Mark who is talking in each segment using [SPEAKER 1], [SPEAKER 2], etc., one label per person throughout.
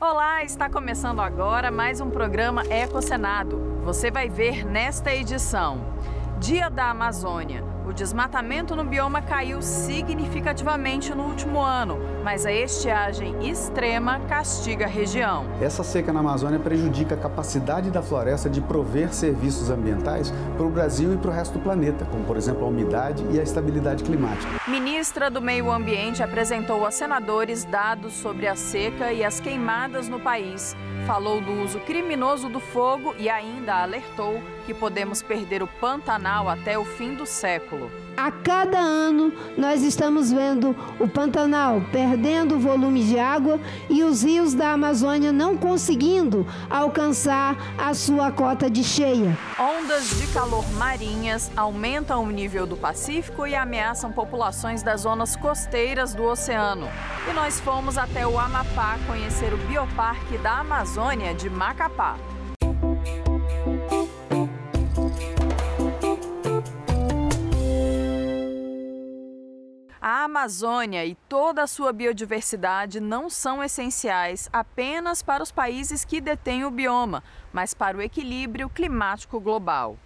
[SPEAKER 1] Olá, está começando agora mais um programa Ecocenado. Você vai ver nesta edição: Dia da Amazônia. O desmatamento no bioma caiu significativamente no último ano, mas a estiagem extrema castiga a região.
[SPEAKER 2] Essa seca na Amazônia prejudica a capacidade da floresta de prover serviços ambientais para o Brasil e para o resto do planeta, como, por exemplo, a umidade e a estabilidade climática.
[SPEAKER 1] Ministra do Meio Ambiente apresentou a senadores dados sobre a seca e as queimadas no país. Falou do uso criminoso do fogo e ainda alertou que podemos perder o Pantanal até o fim do século.
[SPEAKER 3] A cada ano, nós estamos vendo o Pantanal perdendo volume de água e os rios da Amazônia não conseguindo alcançar a sua cota de cheia.
[SPEAKER 1] Ondas de calor marinhas aumentam o nível do Pacífico e ameaçam populações das zonas costeiras do oceano. E nós fomos até o Amapá conhecer o Bioparque da Amazônia de Macapá. A Amazônia e toda a sua biodiversidade não são essenciais apenas para os países que detêm o bioma, mas para o equilíbrio climático global.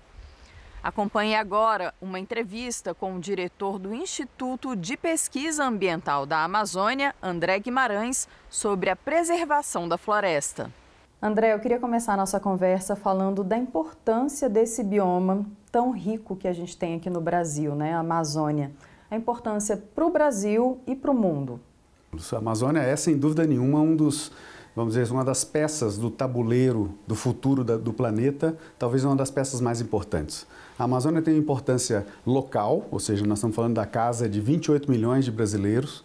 [SPEAKER 1] Acompanhe agora uma entrevista com o diretor do Instituto de Pesquisa Ambiental da Amazônia, André Guimarães, sobre a preservação da floresta. André, eu queria começar a nossa conversa falando da importância desse bioma tão rico que a gente tem aqui no Brasil, né, a Amazônia. A importância para o Brasil e para o mundo.
[SPEAKER 2] A Amazônia é, sem dúvida nenhuma, vamos dizer, uma das peças do tabuleiro do futuro do planeta, talvez uma das peças mais importantes. A Amazônia tem importância local, ou seja, nós estamos falando da casa de 28 milhões de brasileiros,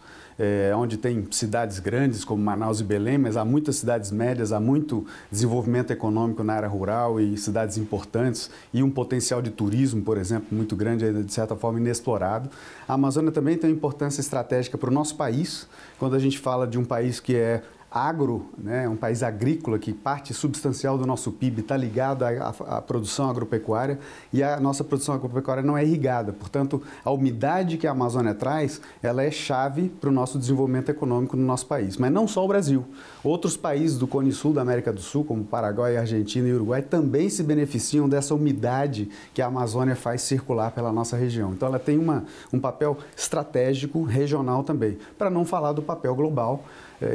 [SPEAKER 2] onde tem cidades grandes como Manaus e Belém, mas há muitas cidades médias, há muito desenvolvimento econômico na área rural e cidades importantes e um potencial de turismo, por exemplo, muito grande, ainda de certa forma inexplorado. A Amazônia também tem importância estratégica para o nosso país, quando a gente fala de um país que é agro, né, um país agrícola, que parte substancial do nosso PIB está ligado à produção agropecuária e a nossa produção agropecuária não é irrigada. Portanto, a umidade que a Amazônia traz, ela é chave para o nosso desenvolvimento econômico no nosso país. Mas não só o Brasil. Outros países do Cone Sul da América do Sul, como Paraguai, Argentina e Uruguai, também se beneficiam dessa umidade que a Amazônia faz circular pela nossa região. Então, ela tem um papel estratégico regional também, para não falar do papel global.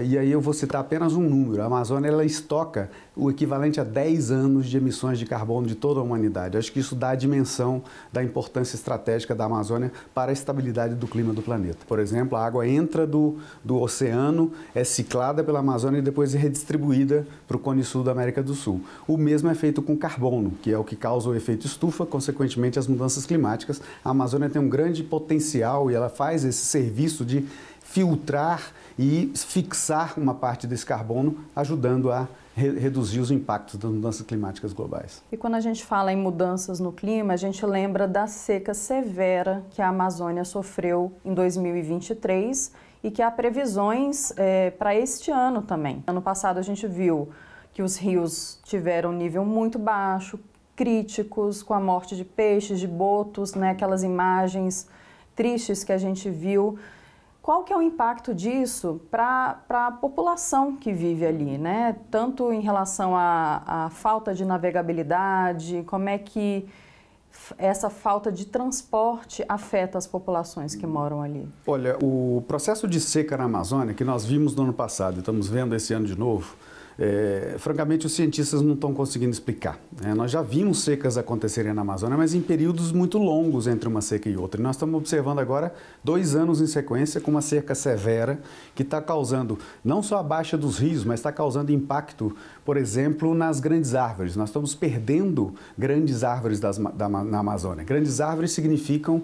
[SPEAKER 2] E aí eu vou citar apenas um número. A Amazônia, ela estoca o equivalente a 10 anos de emissões de carbono de toda a humanidade. Acho que isso dá a dimensão da importância estratégica da Amazônia para a estabilidade do clima do planeta. Por exemplo, a água entra do oceano, é ciclada pela Amazônia e depois é redistribuída para o Cone Sul da América do Sul. O mesmo é feito com carbono, que é o que causa o efeito estufa, consequentemente as mudanças climáticas. A Amazônia tem um grande potencial e ela faz esse serviço de filtrar e fixar uma parte desse carbono, ajudando a reduzir os impactos das mudanças climáticas globais.
[SPEAKER 1] E quando a gente fala em mudanças no clima, a gente lembra da seca severa que a Amazônia sofreu em 2023 e que há previsões para este ano também. Ano passado a gente viu que os rios tiveram um nível muito baixo, críticos, com a morte de peixes, de botos, né, aquelas imagens tristes que a gente viu. Qual que é o impacto disso para a população que vive ali, né? Tanto em relação à falta de navegabilidade, como é que essa falta de transporte afeta as populações que moram ali?
[SPEAKER 2] Olha, o processo de seca na Amazônia, que nós vimos no ano passado e estamos vendo esse ano de novo, francamente, os cientistas não estão conseguindo explicar. Nós já vimos secas acontecerem na Amazônia, mas em períodos muito longos entre uma seca e outra. E nós estamos observando agora 2 anos em sequência com uma seca severa que está causando não só a baixa dos rios, mas está causando impacto, por exemplo, nas grandes árvores. Nós estamos perdendo grandes árvores na Amazônia. Grandes árvores significam,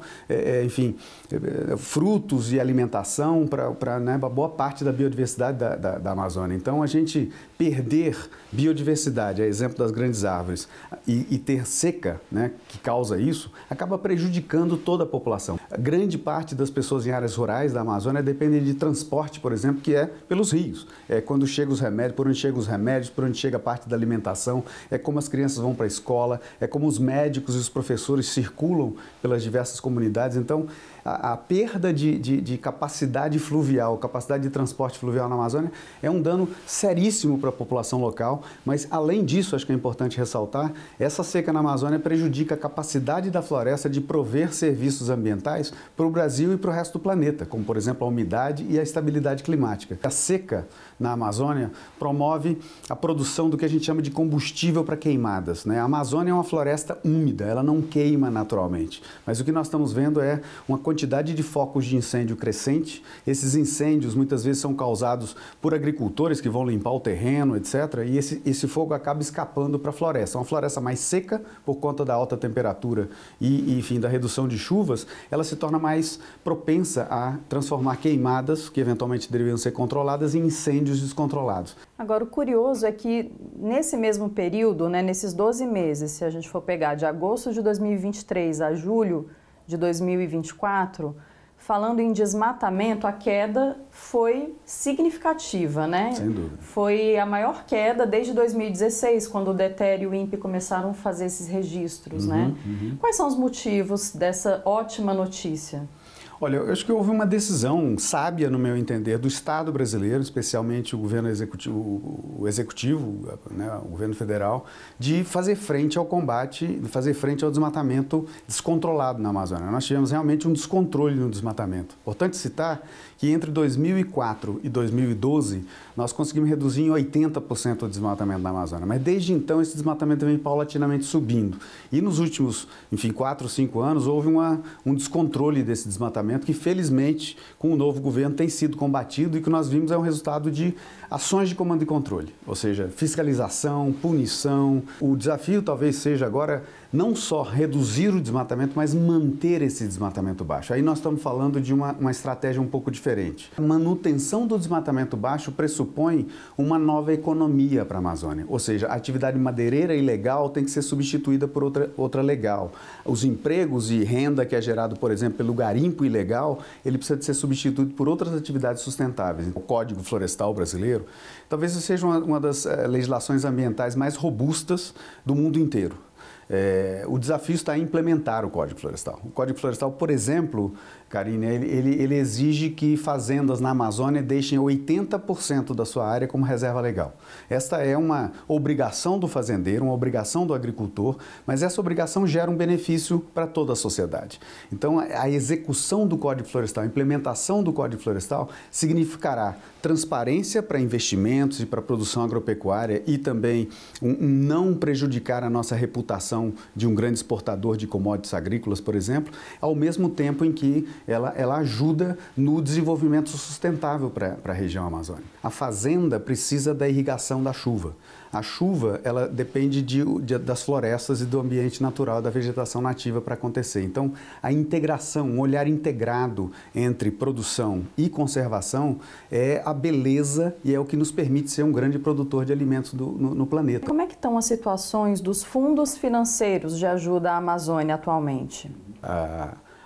[SPEAKER 2] frutos e alimentação para boa parte da biodiversidade da Amazônia. Então, a gente perder biodiversidade, a exemplo das grandes árvores, e ter seca, né, que causa isso, acaba prejudicando toda a população. A grande parte das pessoas em áreas rurais da Amazônia dependem de transporte, por exemplo, que é pelos rios. É quando chegam os remédios, por onde chegam os remédios, por onde chega a parte da alimentação, é como as crianças vão para a escola, é como os médicos e os professores circulam pelas diversas comunidades. Então, a perda de capacidade fluvial, capacidade de transporte fluvial na Amazônia é um dano seríssimo para a população local, mas além disso, acho que é importante ressaltar, essa seca na Amazônia prejudica a capacidade da floresta de prover serviços ambientais para o Brasil e para o resto do planeta, como por exemplo a umidade e a estabilidade climática. A seca na Amazônia promove a produção do que a gente chama de combustível para queimadas, né? A Amazônia é uma floresta úmida, ela não queima naturalmente, mas o que nós estamos vendo é uma quantidade de focos de incêndio crescente. Esses incêndios muitas vezes são causados por agricultores que vão limpar o terreno, etc. E esse fogo acaba escapando para a floresta. Uma floresta mais seca, por conta da alta temperatura e, enfim, da redução de chuvas, ela se torna mais propensa a transformar queimadas, que eventualmente deveriam ser controladas, em incêndios descontrolados.
[SPEAKER 1] Agora, o curioso é que nesse mesmo período, né, nesses 12 meses, se a gente for pegar de agosto de 2023 a julho de 2024, falando em desmatamento, a queda foi significativa, né?
[SPEAKER 2] Sem dúvida.
[SPEAKER 1] Foi a maior queda desde 2016, quando o DETER e o INPE começaram a fazer esses registros, né? Quais são os motivos dessa ótima notícia?
[SPEAKER 2] Olha, eu acho que houve uma decisão sábia, no meu entender, do Estado brasileiro, especialmente o governo executivo, né, o governo federal, de fazer frente ao combate, de fazer frente ao desmatamento descontrolado na Amazônia. Nós tivemos realmente um descontrole no desmatamento. Importante citar que entre 2004 e 2012, nós conseguimos reduzir em 80% o desmatamento na Amazônia. Mas desde então, esse desmatamento vem paulatinamente subindo. E nos últimos, enfim, 4 ou 5 anos, houve um descontrole desse desmatamento que, felizmente, com o novo governo tem sido combatido e que nós vimos é um resultado de ações de comando e controle, ou seja, fiscalização, punição. O desafio talvez seja agora não só reduzir o desmatamento, mas manter esse desmatamento baixo. Aí nós estamos falando de uma estratégia um pouco diferente. A manutenção do desmatamento baixo pressupõe uma nova economia para a Amazônia, ou seja, a atividade madeireira ilegal tem que ser substituída por outra legal. Os empregos e renda que é gerado, por exemplo, pelo garimpo ilegal, ele precisa de ser substituído por outras atividades sustentáveis. O Código Florestal brasileiro talvez seja uma das legislações ambientais mais robustas do mundo inteiro. O desafio está em implementar o Código Florestal. O Código Florestal, por exemplo, Karine, ele exige que fazendas na Amazônia deixem 80% da sua área como reserva legal. Esta é uma obrigação do fazendeiro, uma obrigação do agricultor, mas essa obrigação gera um benefício para toda a sociedade. Então, a execução do Código Florestal, a implementação do Código Florestal significará transparência para investimentos e para a produção agropecuária e também não prejudicar a nossa reputação de um grande exportador de commodities agrícolas, por exemplo, ao mesmo tempo em que ela ajuda no desenvolvimento sustentável para a região amazônica. A fazenda precisa da irrigação da chuva. A chuva, ela depende das florestas e do ambiente natural, da vegetação nativa para acontecer. Então, a integração, um olhar integrado entre produção e conservação é a beleza e é o que nos permite ser um grande produtor de alimentos no planeta.
[SPEAKER 1] Como é que estão as situações dos fundos financeiros de ajuda à Amazônia atualmente?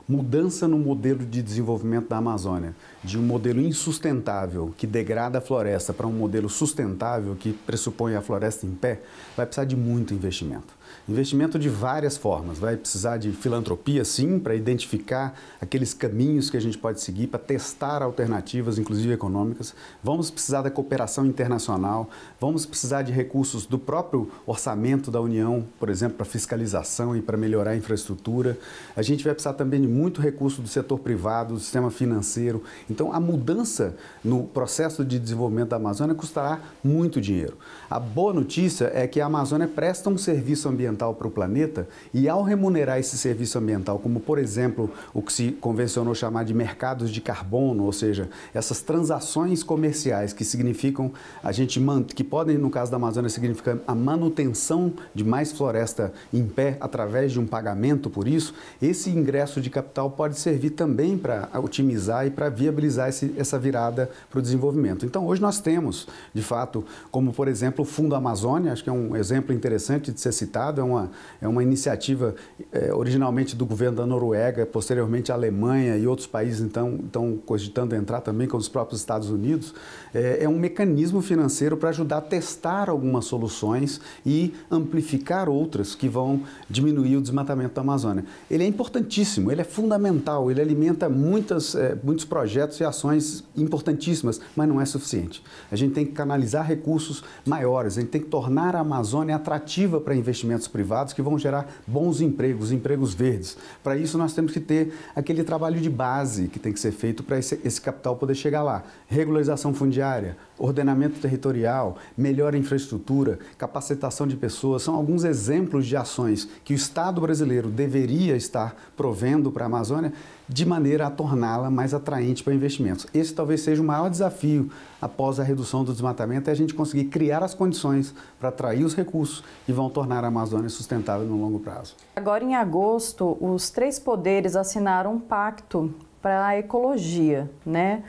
[SPEAKER 2] Mudança no modelo de desenvolvimento da Amazônia, de um modelo insustentável que degrada a floresta para um modelo sustentável que pressupõe a floresta em pé, vai precisar de muito investimento. Investimento de várias formas. Vai precisar de filantropia, sim, para identificar aqueles caminhos que a gente pode seguir, para testar alternativas, inclusive econômicas. Vamos precisar da cooperação internacional, vamos precisar de recursos do próprio orçamento da União, por exemplo, para fiscalização e para melhorar a infraestrutura. A gente vai precisar também de muito recurso do setor privado, do sistema financeiro. Então, a mudança no processo de desenvolvimento da Amazônia custará muito dinheiro. A boa notícia é que a Amazônia presta um serviço ambiental para o planeta e, ao remunerar esse serviço ambiental, como por exemplo o que se convencionou chamar de mercados de carbono, ou seja, essas transações comerciais que significam que podem, no caso da Amazônia, significar a manutenção de mais floresta em pé através de um pagamento por isso, esse ingresso de capital pode servir também para otimizar e para viabilizar essa virada para o desenvolvimento. Então, hoje nós temos, de fato, como por exemplo o Fundo Amazônia, acho que é um exemplo interessante de ser citado, é uma iniciativa originalmente do governo da Noruega, posteriormente a Alemanha e outros países estão cogitando entrar também, como os próprios Estados Unidos. É um mecanismo financeiro para ajudar a testar algumas soluções e amplificar outras que vão diminuir o desmatamento da Amazônia. Ele é importantíssimo, ele é fundamental, ele alimenta muitos projetos e ações importantíssimas, mas não é suficiente. A gente tem que canalizar recursos maiores, a gente tem que tornar a Amazônia atrativa para investimentos privados que vão gerar bons empregos, empregos verdes. Para isso, nós temos que ter aquele trabalho de base que tem que ser feito para esse capital poder chegar lá. Regularização fundiária, ordenamento territorial, melhor infraestrutura, capacitação de pessoas, são alguns exemplos de ações que o Estado brasileiro deveria estar provendo para a Amazônia de maneira a torná-la mais atraente para investimentos. Esse talvez seja o maior desafio após a redução do desmatamento, é a gente conseguir criar as condições para atrair os recursos que vão tornar a Amazônia sustentável no longo prazo.
[SPEAKER 1] Agora, em agosto, os 3 poderes assinaram um pacto para a ecologia, né?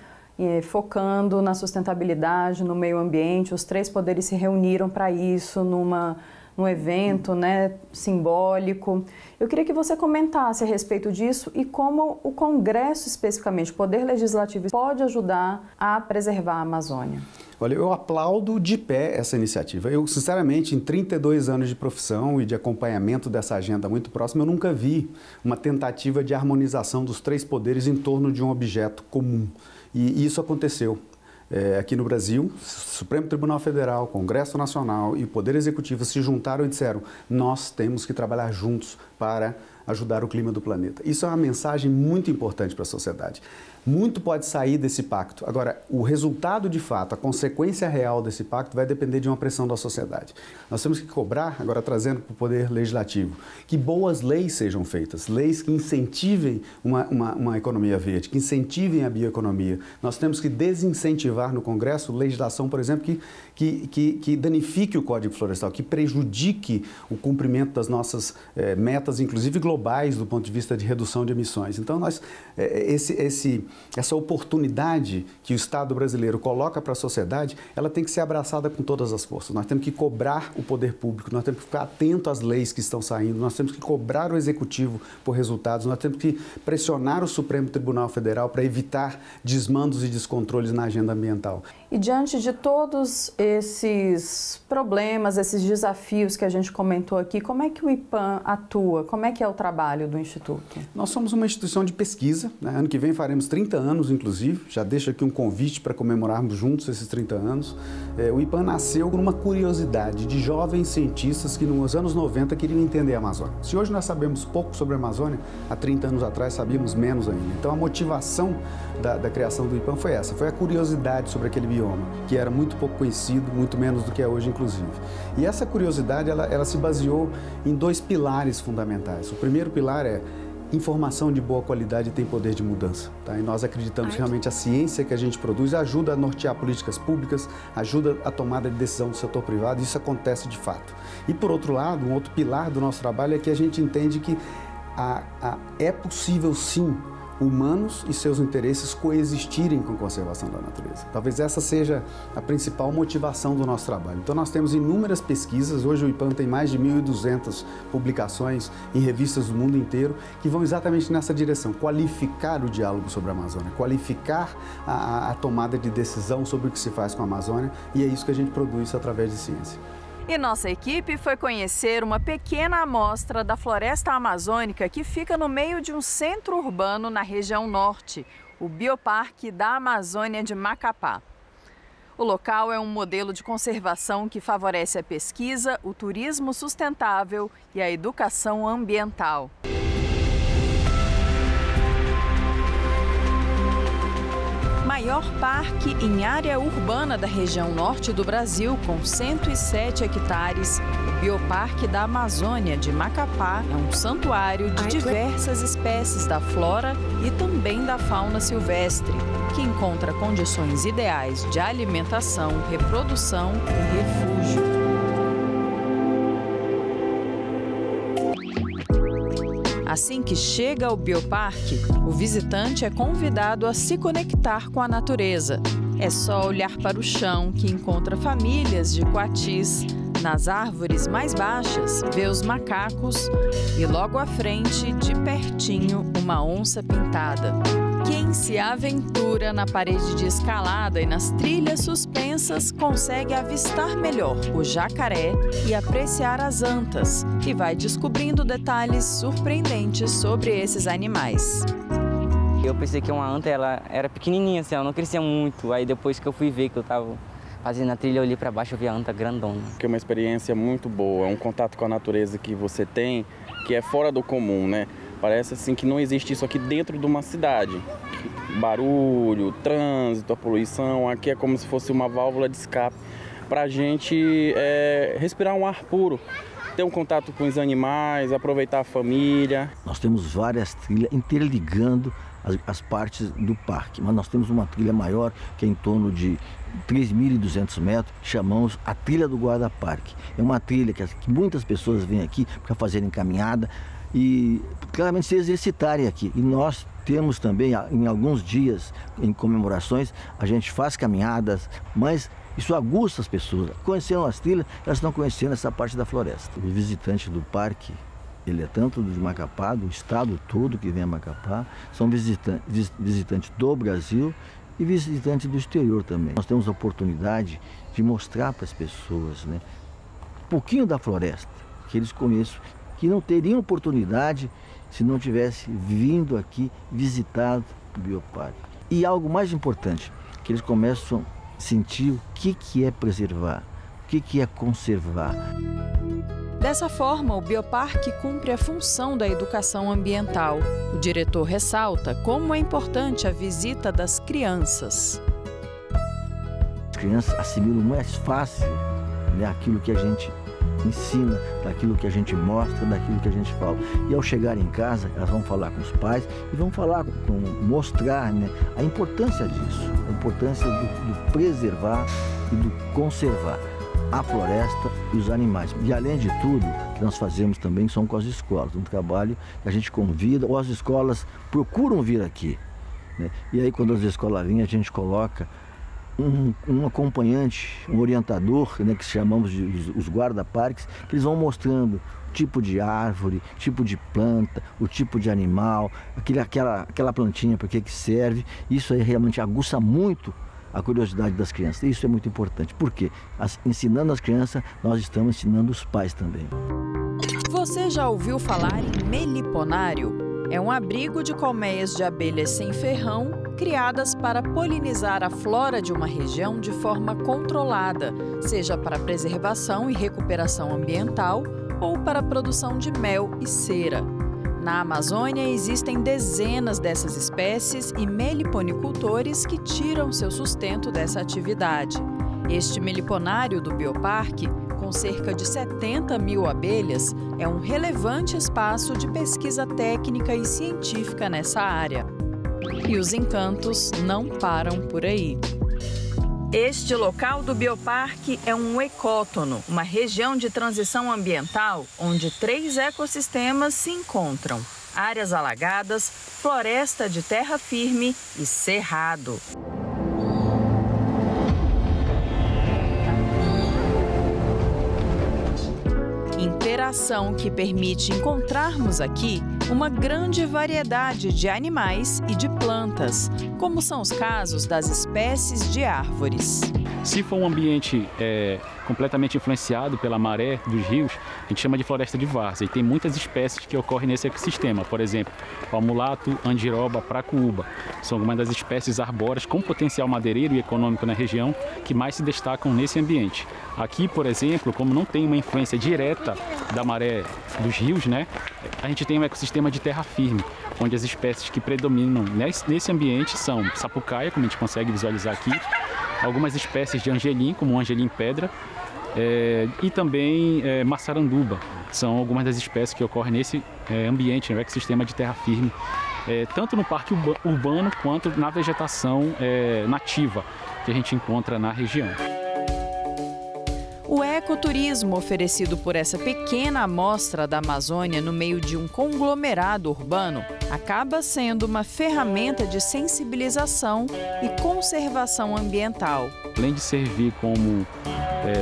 [SPEAKER 1] Focando na sustentabilidade, no meio ambiente. Os 3 poderes se reuniram para isso num evento, né, simbólico. Eu queria que você comentasse a respeito disso e como o Congresso, especificamente, o Poder Legislativo, pode ajudar a preservar a Amazônia.
[SPEAKER 2] Olha, eu aplaudo de pé essa iniciativa. Eu, sinceramente, em 32 anos de profissão e de acompanhamento dessa agenda muito próxima, eu nunca vi uma tentativa de harmonização dos 3 poderes em torno de um objeto comum. E isso aconteceu. Aqui no Brasil, Supremo Tribunal Federal, Congresso Nacional e o Poder Executivo se juntaram e disseram: nós temos que trabalhar juntos para ajudar o clima do planeta. Isso é uma mensagem muito importante para a sociedade. Muito pode sair desse pacto. Agora, o resultado de fato, a consequência real desse pacto vai depender de uma pressão da sociedade. Nós temos que cobrar, agora trazendo para o Poder Legislativo, que boas leis sejam feitas, leis que incentivem uma economia verde, que incentivem a bioeconomia. Nós temos que desincentivar no Congresso legislação, por exemplo, que danifique o Código Florestal, que prejudique o cumprimento das nossas metas, inclusive globais, do ponto de vista de redução de emissões. Então, essa oportunidade que o Estado brasileiro coloca para a sociedade, ela tem que ser abraçada com todas as forças. Nós temos que cobrar o poder público, nós temos que ficar atento às leis que estão saindo, nós temos que cobrar o Executivo por resultados, nós temos que pressionar o Supremo Tribunal Federal para evitar desmandos e descontroles na agenda ambiental.
[SPEAKER 1] E diante de todos esses problemas, esses desafios que a gente comentou aqui, como é que o IPAM atua? Como é que é o trabalho do Instituto?
[SPEAKER 2] Nós somos uma instituição de pesquisa, né? Ano que vem faremos 30 anos, inclusive. Já deixo aqui um convite para comemorarmos juntos esses 30 anos. O IPAM nasceu numa curiosidade de jovens cientistas que nos anos 90 queriam entender a Amazônia. Se hoje nós sabemos pouco sobre a Amazônia, há 30 anos atrás sabíamos menos ainda. Então a motivação da criação do IPAM foi essa, foi a curiosidade sobre aquele bioma, que era muito pouco conhecido, muito menos do que é hoje, inclusive. E essa curiosidade, ela se baseou em 2 pilares fundamentais. O primeiro pilar é: informação de boa qualidade tem poder de mudança. Tá? E nós acreditamos que realmente a ciência que a gente produz ajuda a nortear políticas públicas, ajuda a tomada de decisão do setor privado, e isso acontece de fato. E por outro lado, um outro pilar do nosso trabalho é que a gente entende que é possível sim humanos e seus interesses coexistirem com a conservação da natureza. Talvez essa seja a principal motivação do nosso trabalho. Então nós temos inúmeras pesquisas, hoje o IPAM tem mais de 1.200 publicações em revistas do mundo inteiro que vão exatamente nessa direção, qualificar o diálogo sobre a Amazônia, qualificar a tomada de decisão sobre o que se faz com a Amazônia, e é isso que a gente produz através de ciência.
[SPEAKER 1] E nossa equipe foi conhecer uma pequena amostra da floresta amazônica que fica no meio de um centro urbano na região norte, o Bioparque da Amazônia de Macapá. O local é um modelo de conservação que favorece a pesquisa, o turismo sustentável e a educação ambiental. Maior parque em área urbana da região norte do Brasil, com 107 hectares, o Bioparque da Amazônia de Macapá é um santuário de diversas espécies da flora e também da fauna silvestre, que encontra condições ideais de alimentação, reprodução e refúgio. Assim que chega ao Bioparque, o visitante é convidado a se conectar com a natureza. É só olhar para o chão que encontra famílias de coatis. Nas árvores mais baixas, vê os macacos e logo à frente, de pertinho, uma onça pintada. Quem se aventura na parede de escalada e nas trilhas suspensas consegue avistar melhor o jacaré e apreciar as antas, e vai descobrindo detalhes surpreendentes sobre esses animais.
[SPEAKER 4] Eu pensei que uma anta ela era pequenininha, assim, ela não crescia muito. Aí depois que eu fui ver que eu estava fazendo a trilha, eu olhei para baixo e vi a anta grandona.
[SPEAKER 5] É uma experiência muito boa, é um contato com a natureza que você tem, que é fora do comum, né? Parece assim que não existe isso aqui dentro de uma cidade. Barulho, trânsito, a poluição, aqui é como se fosse uma válvula de escape para a gente respirar um ar puro, ter um contato com os animais, aproveitar a família.
[SPEAKER 6] Nós temos várias trilhas interligando as partes do parque, mas nós temos uma trilha maior que é em torno de 3.200 metros, chamamos a Trilha do Guarda-Parque. É uma trilha que muitas pessoas vêm aqui para fazerem caminhada e claramente se exercitarem aqui. E nós temos também, em alguns dias, em comemorações, a gente faz caminhadas, mas isso aguça as pessoas. Conheceram as trilhas, elas estão conhecendo essa parte da floresta. O visitante do parque, ele é tanto de Macapá, do estado todo que vem a Macapá, são visitantes do Brasil e visitantes do exterior também. Nós temos a oportunidade de mostrar para as pessoas, né, um pouquinho da floresta, que eles conheçam, que não teriam oportunidade se não tivesse vindo aqui visitado o Bioparque. E algo mais importante, que eles começam a sentir o que é preservar, o que é conservar.
[SPEAKER 1] Dessa forma, o Bioparque cumpre a função da educação ambiental. O diretor ressalta como é importante a visita das crianças.
[SPEAKER 6] As crianças assimilam mais fácil, né, aquilo que a gente ensina, daquilo que a gente mostra, daquilo que a gente fala. E ao chegar em casa, elas vão falar com os pais e vão falar, mostrar, né, a importância disso, a importância do preservar e do conservar a floresta e os animais. E além de tudo, o que nós fazemos também são com as escolas, um trabalho que a gente convida, ou as escolas procuram vir aqui, né? E aí quando as escolas vêm, a gente coloca um acompanhante, um orientador, né, que chamamos de os guarda-parques, que eles vão mostrando o tipo de árvore, tipo de planta, o tipo de animal, aquela plantinha, para que serve. Isso aí realmente aguça muito a curiosidade das crianças. Isso é muito importante. Por quê? Ensinando as crianças, nós estamos ensinando os pais também.
[SPEAKER 1] Você já ouviu falar em meliponário? É um abrigo de colmeias de abelhas sem ferrão, criadas para polinizar a flora de uma região de forma controlada, seja para preservação e recuperação ambiental ou para a produção de mel e cera. Na Amazônia existem dezenas dessas espécies e meliponicultores que tiram seu sustento dessa atividade. Este meliponário do Bioparque, com cerca de 70 mil abelhas, é um relevante espaço de pesquisa técnica e científica nessa área. E os encantos não param por aí. Este local do Bioparque é um ecótono, uma região de transição ambiental onde 3 ecossistemas se encontram: áreas alagadas, floresta de terra firme e cerrado. Interação que permite encontrarmos aqui uma grande variedade de animais e de plantas, como são os casos das espécies de árvores.
[SPEAKER 7] Se for um ambiente completamente influenciado pela maré dos rios, a gente chama de floresta de várzea. E tem muitas espécies que ocorrem nesse ecossistema. Por exemplo, palmulato, andiroba, pracuúba. São algumas das espécies arbóreas com potencial madeireiro e econômico na região que mais se destacam nesse ambiente. Aqui, por exemplo, como não tem uma influência direta da maré dos rios, né, a gente tem um ecossistema de terra firme, onde as espécies que predominam nesse ambiente são sapucaia, como a gente consegue visualizar aqui, algumas espécies de angelim, como o angelim-pedra, e também maçaranduba. São algumas das espécies que ocorrem nesse ambiente, no ecossistema de terra firme, tanto no parque urbano quanto na vegetação nativa que a gente encontra na região.
[SPEAKER 1] O ecoturismo oferecido por essa pequena amostra da Amazônia no meio de um conglomerado urbano acaba sendo uma ferramenta de sensibilização e conservação ambiental.
[SPEAKER 7] Além de servir como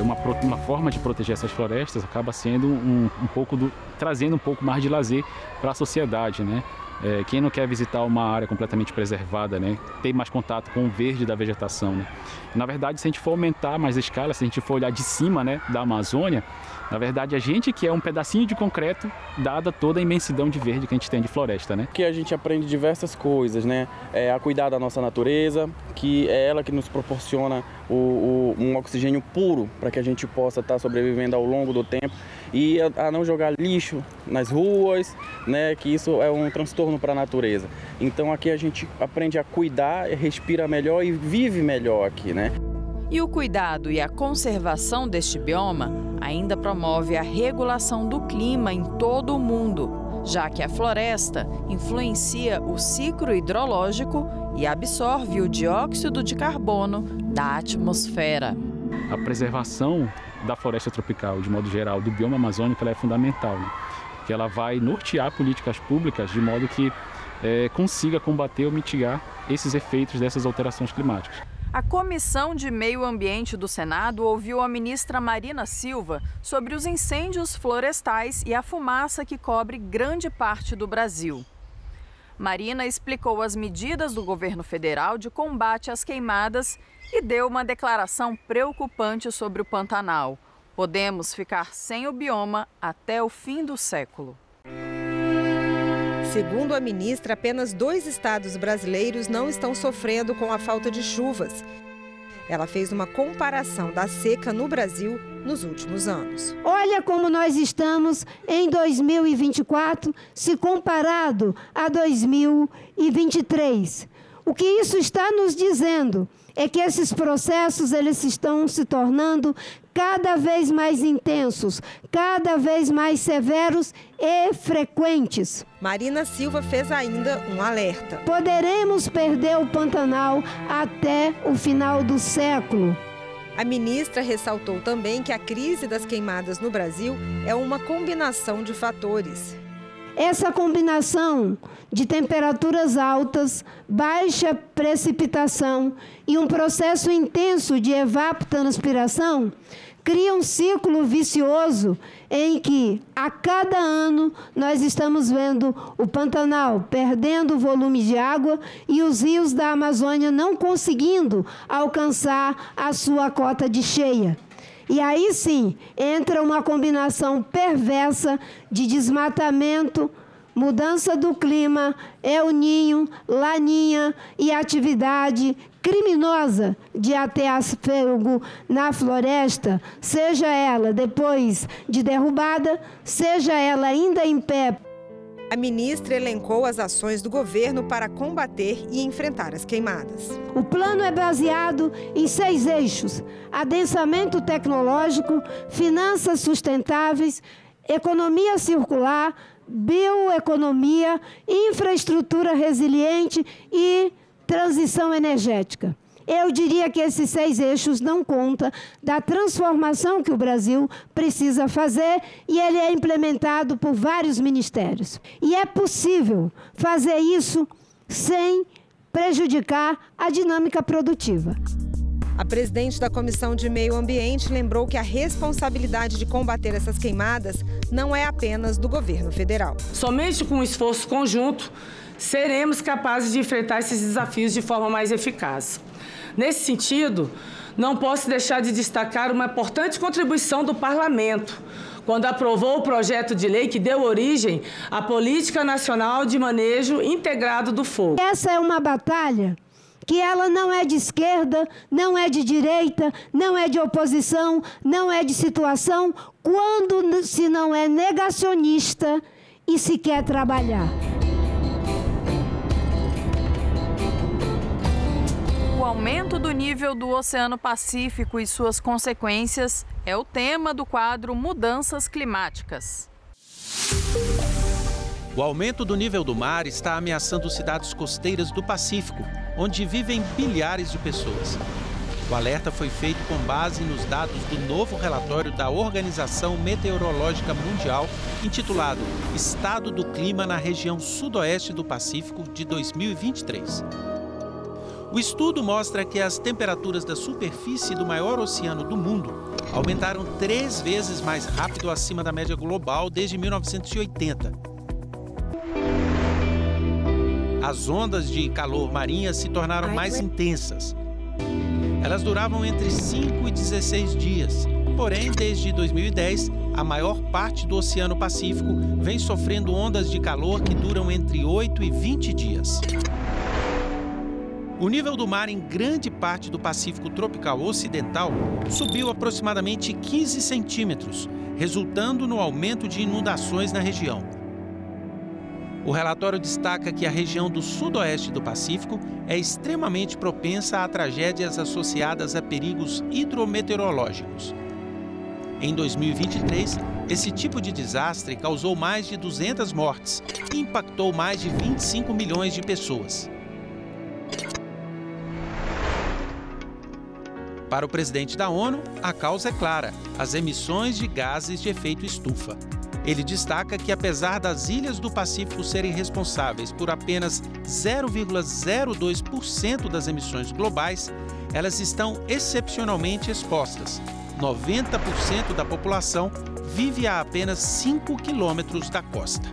[SPEAKER 7] uma forma de proteger essas florestas, acaba sendo trazendo um pouco mais de lazer para a sociedade, né? Quem não quer visitar uma área completamente preservada, né? Ter mais contato com o verde da vegetação, né? Na verdade, se a gente for aumentar mais a escala, se a gente for olhar de cima, né, da Amazônia, na verdade, a gente que é um pedacinho de concreto, dada toda a imensidão de verde que a gente tem de floresta, né?
[SPEAKER 5] Que a gente aprende diversas coisas, né? A cuidar da nossa natureza, que é ela que nos proporciona um oxigênio puro para que a gente possa estar sobrevivendo ao longo do tempo e a não jogar lixo nas ruas, né? Que isso é um transtorno para a natureza. Então aqui a gente aprende a cuidar, respira melhor e vive melhor aqui, né?
[SPEAKER 8] E o cuidado e a conservação deste bioma ainda promove a regulação do clima em todo o mundo, já que a floresta influencia o ciclo hidrológico e absorve o dióxido de carbono da atmosfera.
[SPEAKER 7] A preservação da floresta tropical, de modo geral, do bioma amazônico, ela é fundamental, né? Que ela vai nortear políticas públicas de modo que consiga combater ou mitigar esses efeitos dessas alterações climáticas.
[SPEAKER 8] A Comissão de Meio Ambiente do Senado ouviu a ministra Marina Silva sobre os incêndios florestais e a fumaça que cobre grande parte do Brasil. Marina explicou as medidas do governo federal de combate às queimadas e deu uma declaração preocupante sobre o Pantanal. Podemos ficar sem o bioma até o fim do século.
[SPEAKER 9] Segundo a ministra, apenas 2 estados brasileiros não estão sofrendo com a falta de chuvas. Ela fez uma comparação da seca no Brasil nos últimos anos.
[SPEAKER 3] Olha como nós estamos em 2024, se comparado a 2023. O que isso está nos dizendo é que esses processos eles estão se tornando cada vez mais intensos, cada vez mais severos e frequentes.
[SPEAKER 9] Marina Silva fez ainda um alerta.
[SPEAKER 3] Poderemos perder o Pantanal até o final do século.
[SPEAKER 9] A ministra ressaltou também que a crise das queimadas no Brasil é uma combinação de fatores.
[SPEAKER 3] Essa combinação de temperaturas altas, baixa precipitação e um processo intenso de evapotranspiração cria um ciclo vicioso em que, a cada ano, nós estamos vendo o Pantanal perdendo volume de água e os rios da Amazônia não conseguindo alcançar a sua cota de cheia. E aí sim, entra uma combinação perversa de desmatamento, mudança do clima, El Niño, Laninha e atividade criminosa de atear fogo na floresta, seja ela depois de derrubada, seja ela ainda em pé.
[SPEAKER 9] A ministra elencou as ações do governo para combater e enfrentar as queimadas.
[SPEAKER 3] O plano é baseado em 6 eixos: adensamento tecnológico, finanças sustentáveis, economia circular, bioeconomia, infraestrutura resiliente e transição energética. Eu diria que esses 6 eixos dão conta da transformação que o Brasil precisa fazer e ele é implementado por vários ministérios. E é possível fazer isso sem prejudicar a dinâmica produtiva.
[SPEAKER 9] A presidente da Comissão de Meio Ambiente lembrou que a responsabilidade de combater essas queimadas não é apenas do governo federal.
[SPEAKER 10] Somente com um esforço conjunto seremos capazes de enfrentar esses desafios de forma mais eficaz. Nesse sentido, não posso deixar de destacar uma importante contribuição do Parlamento, quando aprovou o projeto de lei que deu origem à Política Nacional de Manejo Integrado do Fogo.
[SPEAKER 3] Essa é uma batalha que ela não é de esquerda, não é de direita, não é de oposição, não é de situação, quando se não é negacionista e se quer trabalhar.
[SPEAKER 8] O aumento do nível do Oceano Pacífico e suas consequências é o tema do quadro Mudanças Climáticas.
[SPEAKER 11] O aumento do nível do mar está ameaçando cidades costeiras do Pacífico, onde vivem bilhares de pessoas. O alerta foi feito com base nos dados do novo relatório da Organização Meteorológica Mundial, intitulado Estado do Clima na região sudoeste do Pacífico de 2023. O estudo mostra que as temperaturas da superfície do maior oceano do mundo aumentaram 3 vezes mais rápido acima da média global desde 1980. as ondas de calor marinha se tornaram mais intensas. Elas duravam entre 5 e 16 dias. Porém, desde 2010, a maior parte do Oceano Pacífico vem sofrendo ondas de calor que duram entre 8 e 20 dias. O nível do mar em grande parte do Pacífico tropical ocidental subiu aproximadamente 15 centímetros, resultando no aumento de inundações na região. O relatório destaca que a região do sudoeste do Pacífico é extremamente propensa a tragédias associadas a perigos hidrometeorológicos. Em 2023, esse tipo de desastre causou mais de 200 mortes e impactou mais de 25 milhões de pessoas. Para o presidente da ONU, a causa é clara: as emissões de gases de efeito estufa. Ele destaca que, apesar das ilhas do Pacífico serem responsáveis por apenas 0,02% das emissões globais, elas estão excepcionalmente expostas. 90% da população vive a apenas 5 quilômetros da costa.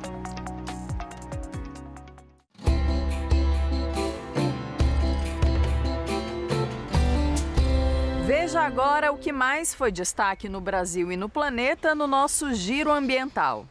[SPEAKER 8] Veja agora o que mais foi destaque no Brasil e no planeta no nosso Giro Ambiental.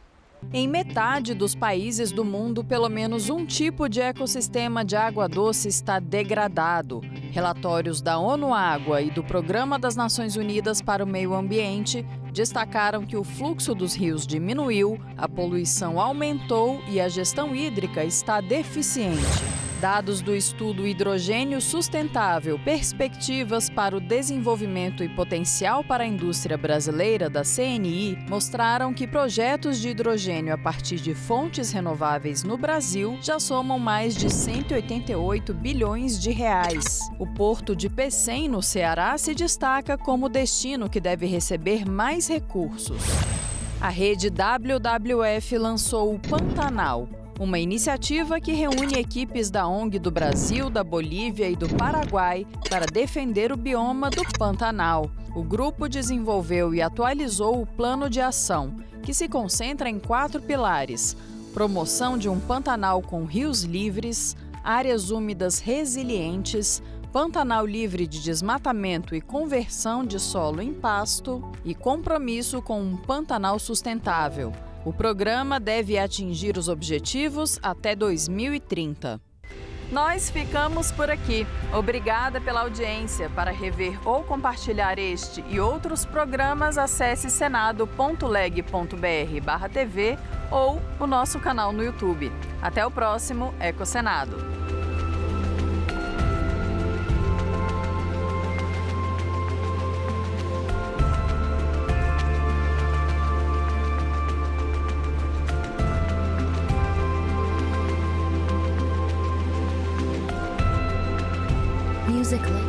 [SPEAKER 8] Em metade dos países do mundo, pelo menos um tipo de ecossistema de água doce está degradado. Relatórios da ONU Água e do Programa das Nações Unidas para o Meio Ambiente destacaram que o fluxo dos rios diminuiu, a poluição aumentou e a gestão hídrica está deficiente. Dados do estudo Hidrogênio Sustentável, Perspectivas para o Desenvolvimento e Potencial para a Indústria Brasileira, da CNI, mostraram que projetos de hidrogênio a partir de fontes renováveis no Brasil já somam mais de 188 bilhões de reais. O porto de Pecém, no Ceará, se destaca como destino que deve receber mais recursos. A rede WWF lançou o Pantanal, uma iniciativa que reúne equipes da ONG do Brasil, da Bolívia e do Paraguai para defender o bioma do Pantanal. O grupo desenvolveu e atualizou o plano de ação, que se concentra em 4 pilares: promoção de um Pantanal com rios livres, áreas úmidas resilientes, Pantanal livre de desmatamento e conversão de solo em pasto e compromisso com um Pantanal sustentável. O programa deve atingir os objetivos até 2030. Nós ficamos por aqui. Obrigada pela audiência. Para rever ou compartilhar este e outros programas, acesse senado.leg.br/tv ou o nosso canal no YouTube. Até o próximo EcoSenado.
[SPEAKER 12] Musically.